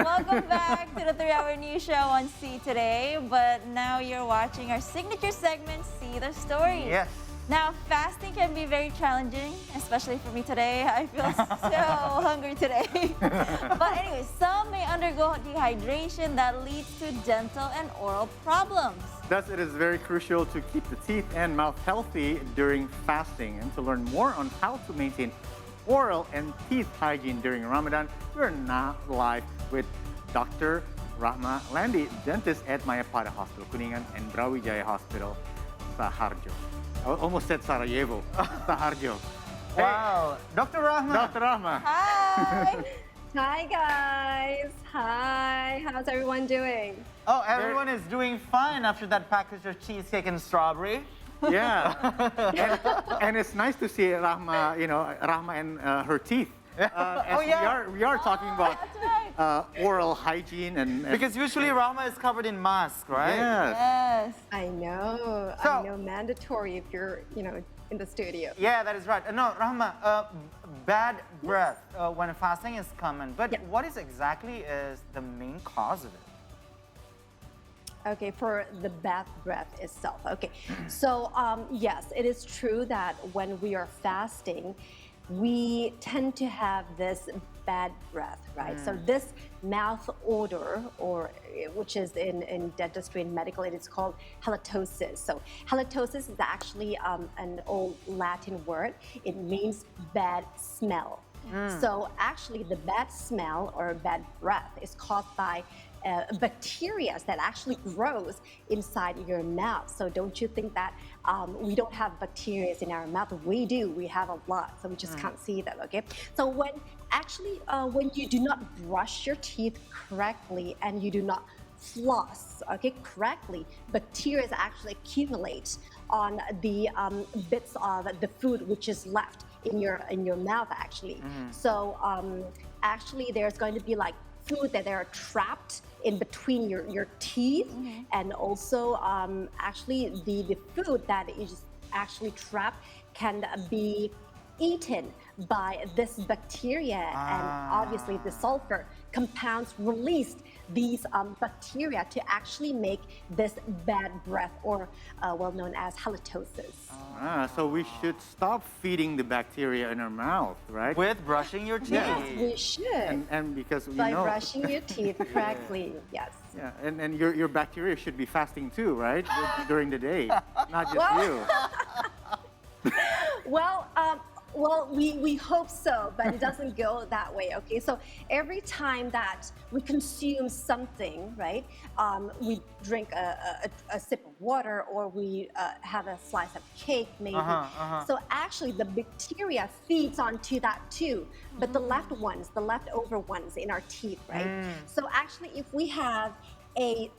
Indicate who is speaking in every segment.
Speaker 1: Welcome back to the 3-Hour News Show on See Today. But now you're watching our signature segment, See the Story.
Speaker 2: Yes.
Speaker 1: Now, fasting can be very challenging, especially for me today. I feel so hungry today. But anyway, some may undergo dehydration that leads to dental and oral problems.
Speaker 3: Thus, it is very crucial to keep the teeth and mouth healthy during fasting. And to learn more on how to maintain oral and teeth hygiene during Ramadan, we're now live with Dr. Rahma Landy, dentist at Mayapada Hospital, Kuningan, and Brawijaya Hospital, Saharjo. I almost said Sarajevo, Saharjo.
Speaker 2: Wow. Dr. Rahma.
Speaker 3: Dr. Rahma.
Speaker 1: Hi!
Speaker 4: Hi guys. Hi. How's everyone doing?
Speaker 2: Oh, everyone is doing fine after that package of cheesecake and strawberry.
Speaker 3: Yeah. and it's nice to see Rahma, Rahma and her teeth. As we are talking about
Speaker 1: That's right.
Speaker 3: oral hygiene and
Speaker 2: Because usually Rahma is covered in mask, right?
Speaker 3: yes.
Speaker 1: Yes.
Speaker 4: I know. Mandatory if you're, in the studio.
Speaker 2: Yeah, that is right. No, Rahma, bad breath when fasting is common. But
Speaker 4: Yeah.
Speaker 2: what is exactly is the main cause of it?
Speaker 4: Okay, for the bad breath itself. Okay, so yes, it is true that when we are fasting, we tend to have this bad breath, right? So this mouth odor, or which is in dentistry and medical, it is called halitosis. So halitosis is actually an old Latin word. It means bad smell. So actually the bad smell or bad breath is caused by bacteria that actually grows inside your mouth. So don't you think that we don't have bacteria in our mouth? We do. We have a lot. So we just can't see them. Okay. So when you do not brush your teeth correctly and you do not floss, okay, correctly, bacteria actually accumulate on the bits of the food which is left in your mouth actually. So actually there's going to be like food that are trapped in between your teeth, and also actually the food that is actually trapped can be eaten by this bacteria, and obviously the sulfur compounds released these bacteria to actually make this bad breath, or well known as halitosis.
Speaker 3: So we should stop feeding the bacteria in our mouth, right?
Speaker 2: With brushing your teeth.
Speaker 4: Yes, we should.
Speaker 3: And because we
Speaker 4: By
Speaker 3: know.
Speaker 4: brushing your teeth correctly, yes.
Speaker 3: Yeah, and your bacteria should be fasting too, right? During the day, not just you.
Speaker 4: Well, we hope so, but it doesn't go that way, okay? So every time that we consume something, right, we drink a sip of water, or we have a slice of cake, maybe. So actually the bacteria feeds onto that too, but the leftover ones in our teeth, right? So actually if we have a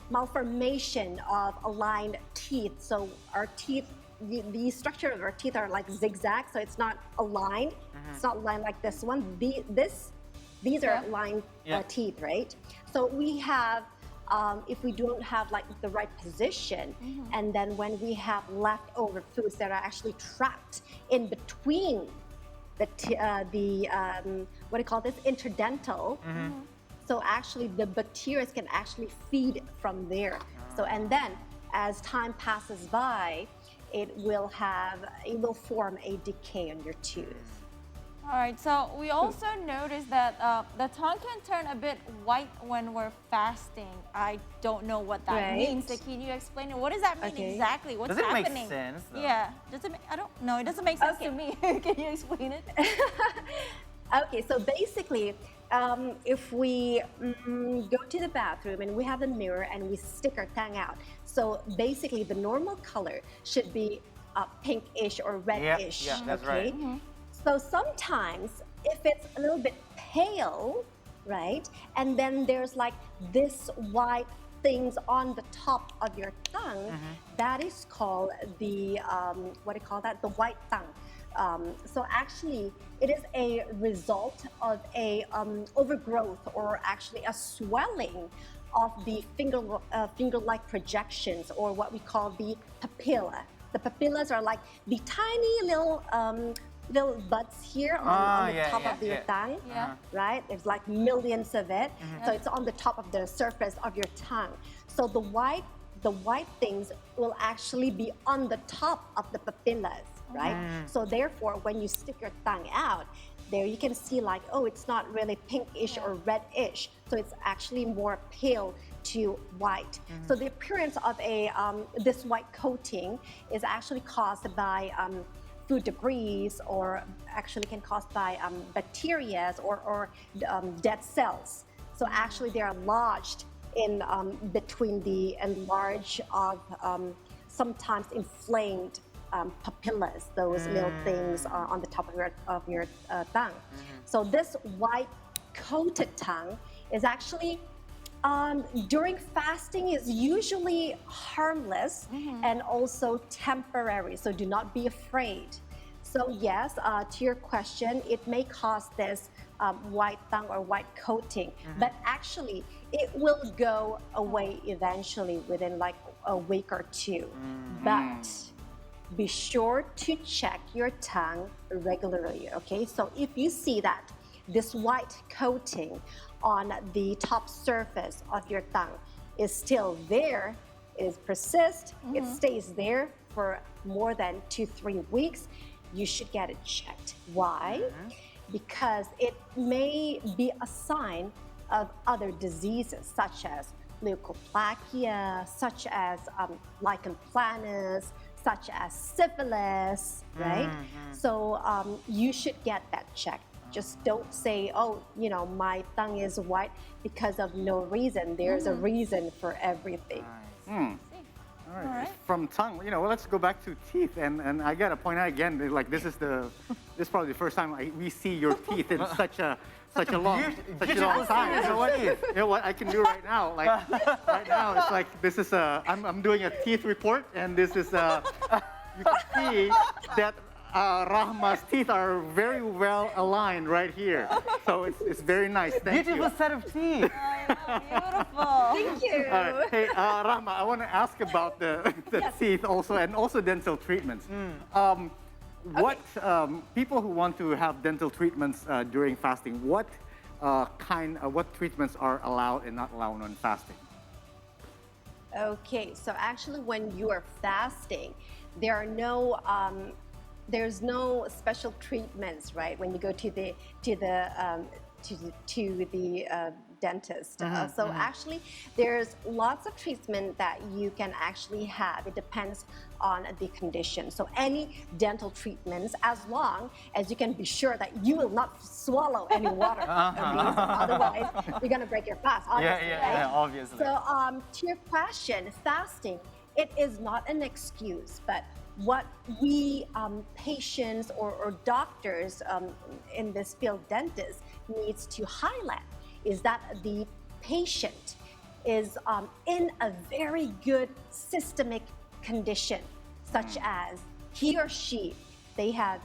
Speaker 4: malformation of aligned teeth, so our teeth, the structure of our teeth are like zigzag, so it's not aligned. It's not aligned like this one. These are aligned teeth, right? So we have, if we don't have like the right position, and then when we have leftover foods that are actually trapped in between what do you call this, interdental. So actually the bacteria can actually feed from there. So and then as time passes by, it will form a decay on your tooth.
Speaker 1: All right, so we also noticed that the tongue can turn a bit white when we're fasting. I don't know what that means. So can you explain it? What does that mean exactly? What's happening?
Speaker 2: Does it make sense, though?
Speaker 1: Yeah. I don't know. It doesn't make sense to me. Can you explain it?
Speaker 4: Okay, so basically, if we go to the bathroom and we have a mirror and we stick our tongue out, so basically the normal color should be pinkish or reddish.
Speaker 2: Yeah, that's right.
Speaker 4: So sometimes if it's a little bit pale, right, and then there's like this white things on the top of your tongue, that is called the what do you call that? The white tongue. So actually, it is a result of a overgrowth, or actually a swelling of the finger-like projections, or what we call the papilla. The papillas are like the tiny little little buds here on the
Speaker 2: yeah,
Speaker 4: top
Speaker 2: yeah,
Speaker 4: of your
Speaker 2: yeah.
Speaker 4: tongue,
Speaker 1: Yeah.
Speaker 4: right? There's like millions of it. So it's on the top of the surface of your tongue. So the white things will actually be on the top of the papillas, right? So therefore, when you stick your tongue out, there you can see like, oh, it's not really pinkish or reddish. So it's actually more pale to white. So the appearance of this white coating is actually caused by food debris, or actually can caused by bacteria or dead cells. So actually they are lodged in between the enlarged of sometimes inflamed papillas, those little things on the top of your tongue. So this white coated tongue is actually during fasting is usually harmless and also temporary. So do not be afraid. So yes, to your question, it may cause this white tongue or white coating, but actually it will go away eventually within like a week or two. But be sure to check your tongue regularly, okay? So if you see that this white coating on the top surface of your tongue is still there, it persists, it stays there for more than 2-3 weeks, you should get it checked. Why? Because it may be a sign of other diseases such as leukoplakia, such as lichen planus, such as syphilis, right? So you should get that checked. Just don't say, oh, you know, my tongue is white because of no reason. There's a reason for everything.
Speaker 3: All right. From tongue, you know, well, let's go back to teeth, and I gotta point out again, like this is probably the first time we see your teeth in such a long time. You know what I can do right now? Like right now, it's like this is I'm doing a teeth report, and this is you can see that Rahma's teeth are very well aligned right here. So it's very nice. Thank you.
Speaker 2: Beautiful set of teeth.
Speaker 1: Beautiful.
Speaker 4: Thank you.
Speaker 3: All right. Hey, Rahma, I want to ask about the teeth also, and also dental treatments. What people who want to have dental treatments during fasting, what treatments are allowed and not allowed when fasting?
Speaker 4: Okay, so actually when you are fasting, there are no there's no special treatments, right? When you go to the dentist. So actually, there's lots of treatment that you can actually have. It depends on the condition. So any dental treatments, as long as you can be sure that you will not swallow any water. Okay? So otherwise, you're gonna break your fast. Obviously, right?
Speaker 2: Obviously.
Speaker 4: So to your question, fasting, it is not an excuse, but what we patients or doctors in this field, dentists, needs to highlight is that the patient is in a very good systemic condition, such as he or she, they have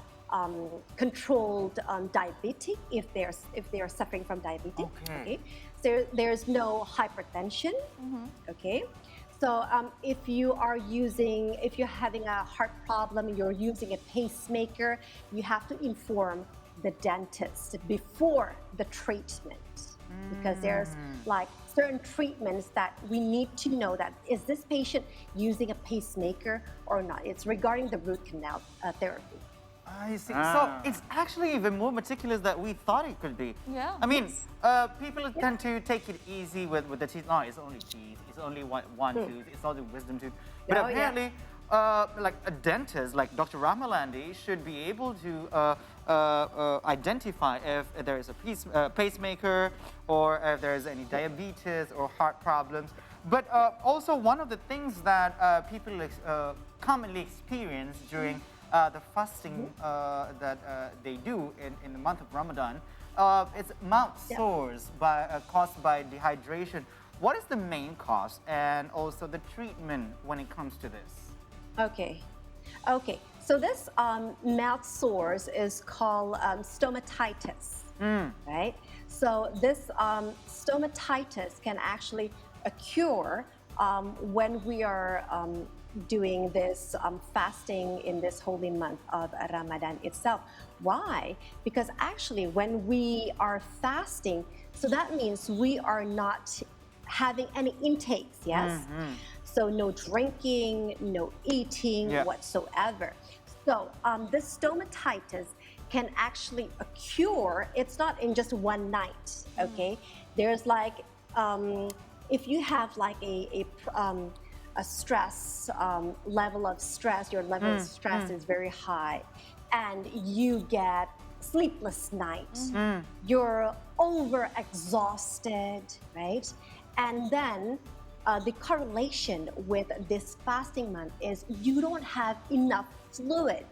Speaker 4: controlled diabetes if they're suffering from diabetes. Okay. So there's no hypertension. Okay. So if you're having a heart problem, you're using a pacemaker, you have to inform the dentist before the treatment, because there's like certain treatments that we need to know that is this patient using a pacemaker or not. It's regarding the root canal therapy.
Speaker 2: I see. So it's actually even more meticulous than we thought it could be.
Speaker 1: Yeah.
Speaker 2: I mean, people tend to take it easy with the teeth. No, it's only teeth. It's only one tooth. It's not the wisdom tooth. But apparently, like a dentist, like Dr. Rahma Landy, should be able to identify if there is a pacemaker or if there is any diabetes or heart problems. But also one of the things that people commonly experience during the fasting that they do in the month of Ramadan, it's mouth sores caused by dehydration. What is the main cause and also the treatment when it comes to this?
Speaker 4: Okay. So this mouth sores is called stomatitis, right? So this stomatitis can actually occur when we are doing this fasting in this holy month of Ramadan itself. Why? Because actually, when we are fasting, so that means we are not having any intakes, yes? So no drinking, no eating whatsoever. So the stomatitis can actually occur. It's not in just one night, okay? There's like, if you have like a stress, level of stress, your level of stress is very high, and you get sleepless nights, you're over exhausted, right? And then the correlation with this fasting month is you don't have enough fluid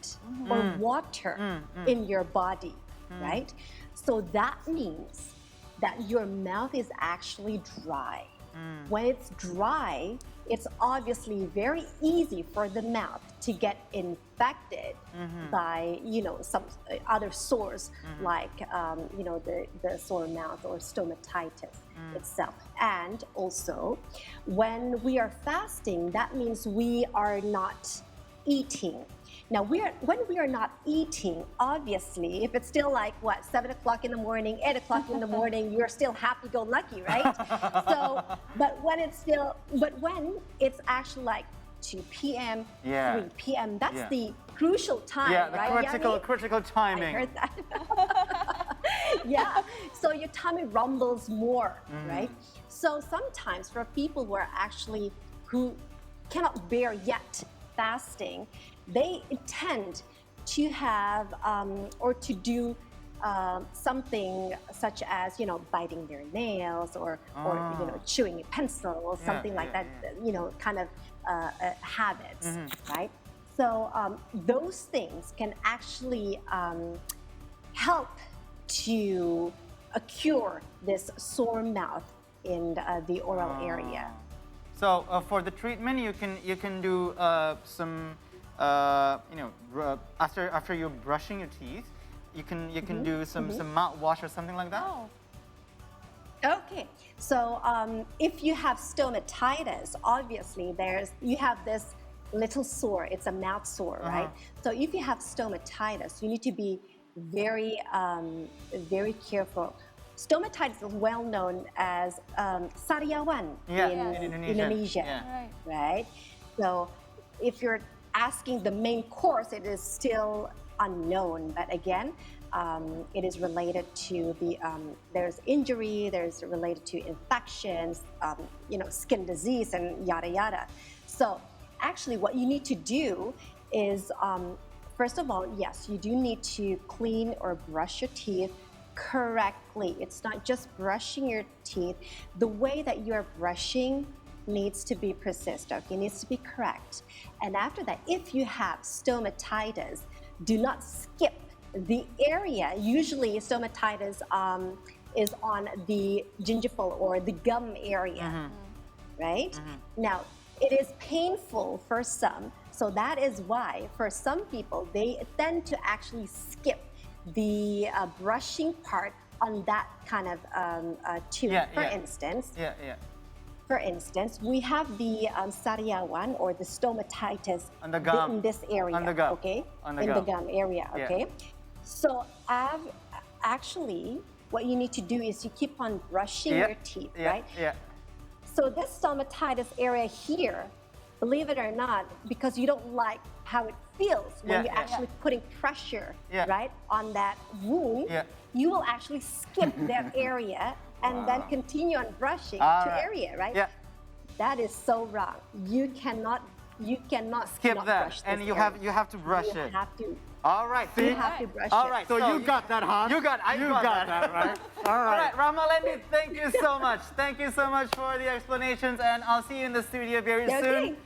Speaker 4: or water in your body, right? So that means that your mouth is actually dry. When it's dry, it's obviously very easy for the mouth to get infected by, you know, some other sores like, you know, the sore mouth or stomatitis itself. And also, when we are fasting, that means we are not eating. Now, when we are not eating, obviously, if it's still like, what, 7 o'clock in the morning, 8 o'clock in the morning, you're still happy-go-lucky, right? So, but when it's actually like 2 p.m., 3 p.m., that's the crucial time, right?
Speaker 2: The critical timing.
Speaker 4: I heard that. Yeah, so your tummy rumbles more, right? So sometimes for people who cannot bear yet fasting, they tend to have or to do something such as, you know, biting their nails or you know, chewing a pencil or something like that, you know, kind of habits, right? So those things can actually help to cure this sore mouth in the oral area.
Speaker 2: So for the treatment, you can do some, you know, after you're brushing your teeth, you can do some mouthwash or something like that.
Speaker 1: Oh.
Speaker 4: Okay, so if you have stomatitis, obviously you have this little sore. It's a mouth sore, right? So if you have stomatitis, you need to be very, very careful. Stomatitis is well known as sariawan in Indonesia, right? So if you're asking the main course, it is still unknown. But again, it is related to there's injury, there's related to infections, you know, skin disease and yada yada. So actually what you need to do is, first of all, yes, you do need to clean or brush your teeth correctly. It's not just brushing your teeth. The way that you're brushing needs to be persistent, it needs to be correct. And after that, if you have stomatitis, do not skip the area. Usually stomatitis is on the gingival or the gum area, right? Now, it is painful for some, so that is why for some people, they tend to actually skip the brushing part on that kind of tooth. For instance, we have the sariawan or the stomatitis
Speaker 2: on the gum,
Speaker 4: in this area, okay? In the gum area, okay? So actually, what you need to do is you keep on brushing your teeth, right? So this stomatitis area here, believe it or not, because you don't like how it feels when you're actually putting pressure, right, on that wound, you will actually skip that area and then continue on brushing to area, right? That is so wrong. You cannot
Speaker 2: skip that, and you have to brush it.
Speaker 4: You have to.
Speaker 2: All right.
Speaker 4: You have to brush it.
Speaker 2: All right.
Speaker 3: So you got that, huh?
Speaker 2: You got
Speaker 3: that, right?
Speaker 2: All right, Rahma Landy, thank you so much. Thank you so much for the explanations, and I'll see you in the studio very soon.